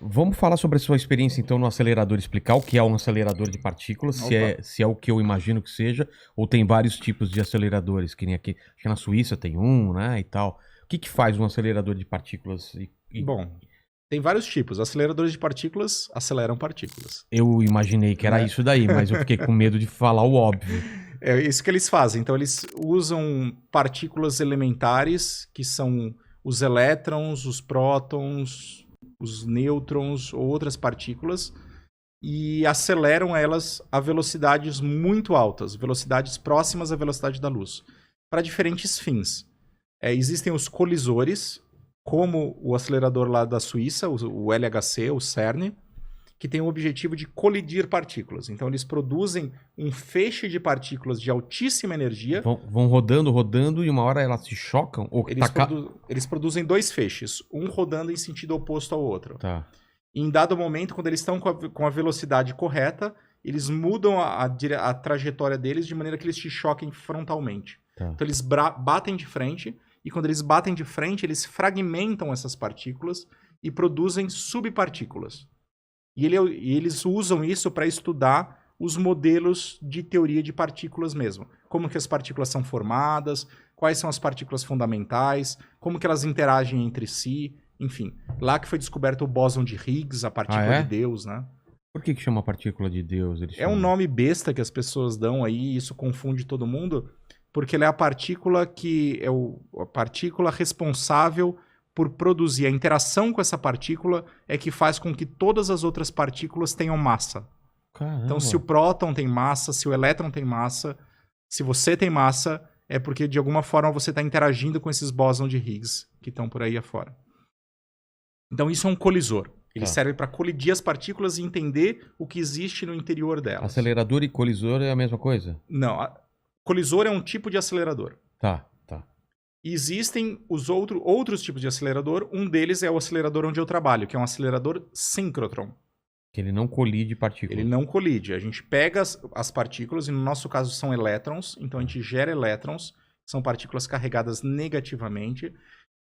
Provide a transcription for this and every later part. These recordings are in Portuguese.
Vamos falar sobre a sua experiência, então, no acelerador. Explicar o que é um acelerador de partículas, se é o que eu imagino que seja, ou tem vários tipos de aceleradores, que nem aqui. Acho que na Suíça tem um, né, e tal. O que faz um acelerador de partículas? Bom, tem vários tipos. Aceleradores de partículas aceleram partículas. Eu imaginei que era isso daí, mas eu fiquei com medo de falar o óbvio. É isso que eles fazem. Então, eles usam partículas elementares, que são os elétrons, os prótons, os nêutrons ou outras partículas, e aceleram elas a velocidades muito altas, velocidades próximas à velocidade da luz, para diferentes fins. Existem os colisores, como o acelerador lá da Suíça, o LHC, o CERN, que tem o objetivo de colidir partículas. Então, eles produzem um feixe de partículas de altíssima energia. Vão rodando, e uma hora elas se chocam? Ou Eles produzem dois feixes, um rodando em sentido oposto ao outro. Tá. Em dado momento, quando eles estão com a velocidade correta, eles mudam a trajetória deles de maneira que eles te choquem frontalmente. Tá. Então, eles batem de frente, e quando eles batem de frente, eles fragmentam essas partículas e produzem subpartículas. E eles usam isso para estudar os modelos de teoria de partículas mesmo. Como que as partículas são formadas, quais são as partículas fundamentais, como que elas interagem entre si, enfim. Lá que foi descoberto o bóson de Higgs, a partícula de Deus, né? Por que chama partícula de Deus? Um nome besta que as pessoas dão aí, e isso confunde todo mundo, porque ela é a partícula a partícula responsável por produzir. A interação com essa partícula é que faz com que todas as outras partículas tenham massa. Caramba. Então, se o próton tem massa, se o elétron tem massa, se você tem massa, é porque de alguma forma você está interagindo com esses bósons de Higgs que estão por aí afora. Então, isso é um colisor. Ele serve para colidir as partículas e entender o que existe no interior delas. Acelerador e colisor é a mesma coisa? Não. Colisor é um tipo de acelerador. Tá. E existem os outros tipos de acelerador. Um deles é o acelerador onde eu trabalho, que é um acelerador síncrotron. Que ele não colide partículas. Ele não colide. A gente pega as partículas, e no nosso caso são elétrons, então a gente gera elétrons, são partículas carregadas negativamente,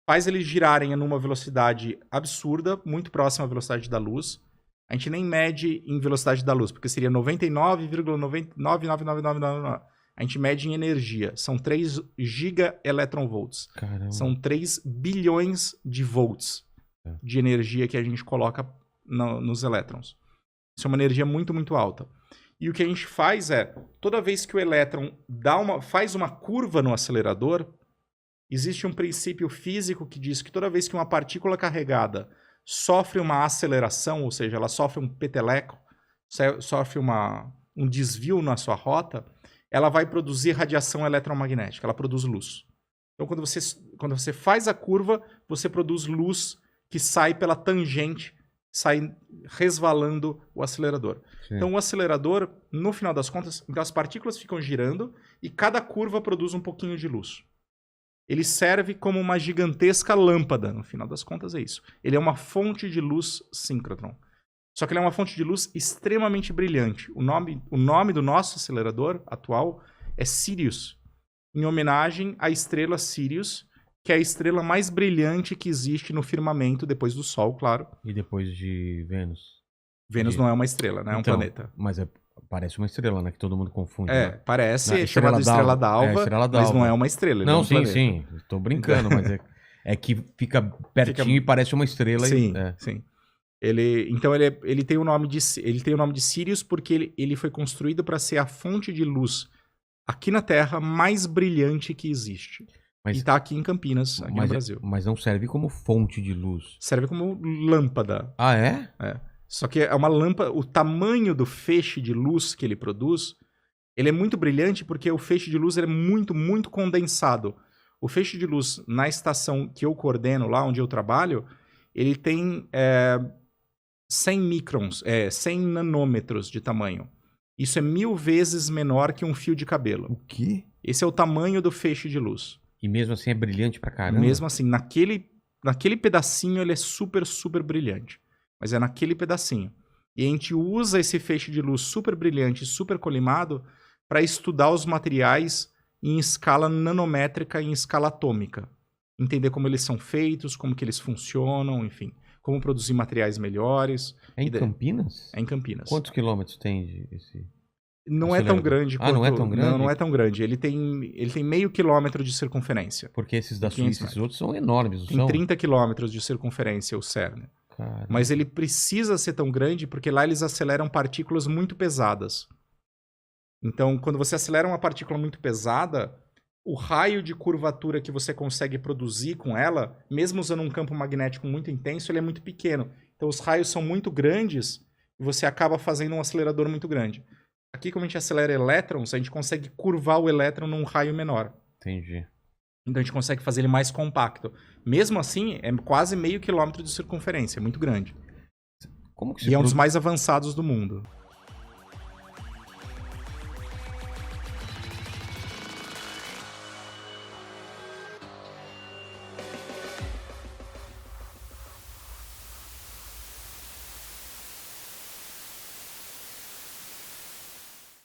faz eles girarem numa velocidade absurda, muito próxima à velocidade da luz. A gente nem mede em velocidade da luz, porque seria 99,99999. A gente mede em energia. São 3 gigaelectronvolts. Caramba. São 3 bilhões de volts de energia que a gente coloca nos elétrons. Isso é uma energia muito, muito alta. E o que a gente faz toda vez que o elétron faz uma curva no acelerador, existe um princípio físico que diz que toda vez que uma partícula carregada sofre uma aceleração, ou seja, ela sofre um peteleco, sofre um desvio na sua rota, ela vai produzir radiação eletromagnética, ela produz luz. Então, quando você faz a curva, você produz luz que sai pela tangente, sai resvalando o acelerador. Sim. Então, o acelerador, no final das contas, as partículas ficam girando e cada curva produz um pouquinho de luz. Ele serve como uma gigantesca lâmpada, no final das contas é isso. Ele é uma fonte de luz síncrotron. Só que ele é uma fonte de luz extremamente brilhante. O nome do nosso acelerador atual é Sirius, em homenagem à estrela Sirius, que é a estrela mais brilhante que existe no firmamento, depois do Sol, claro. E depois de Vênus? Vênus não é uma estrela, né? É um planeta. Mas parece uma estrela, né? Que todo mundo confunde. Parece, é chamada Estrela d'Alva, mas não é uma estrela. Não, sim. Estou brincando, mas é que fica pertinho e parece uma estrela. Sim, sim. Ele tem o nome de Sirius porque ele foi construído para ser a fonte de luz aqui na Terra mais brilhante que existe. E está aqui em Campinas, aqui no Brasil. Mas não serve como fonte de luz. Serve como lâmpada. Ah, é? Só que é uma lâmpada. O tamanho do feixe de luz que ele produz, ele é muito brilhante porque o feixe de luz é muito, muito condensado. O feixe de luz na estação que eu coordeno, lá onde eu trabalho, ele tem 100 microns, 100 nanômetros de tamanho. Isso é 1000 vezes menor que um fio de cabelo. O quê? Esse é o tamanho do feixe de luz. E mesmo assim é brilhante pra caramba? Mesmo assim, naquele pedacinho ele é super, super brilhante. Mas é naquele pedacinho. E a gente usa esse feixe de luz super brilhante, super colimado, para estudar os materiais em escala nanométrica e em escala atômica. entender como eles são feitos, como que eles funcionam, enfim, como produzir materiais melhores. É em Campinas? É em Campinas. Quantos quilômetros tem esse? Não é tão grande quanto... não é tão grande? Não é tão grande. Ele tem meio quilômetro de circunferência. Porque esses da Suíça, esses outros são enormes, não tem são? 30 quilômetros de circunferência, o CERN. Caramba. Mas ele precisa ser tão grande porque lá eles aceleram partículas muito pesadas. Então, quando você acelera uma partícula muito pesada, o raio de curvatura que você consegue produzir com ela, mesmo usando um campo magnético muito intenso, ele é muito pequeno. Então, os raios são muito grandes e você acaba fazendo um acelerador muito grande. Aqui, como a gente acelera elétrons, a gente consegue curvar o elétron num raio menor. Entendi. Então, a gente consegue fazer ele mais compacto. Mesmo assim, é quase meio quilômetro de circunferência, é muito grande. Como que E é um dos mais avançados do mundo.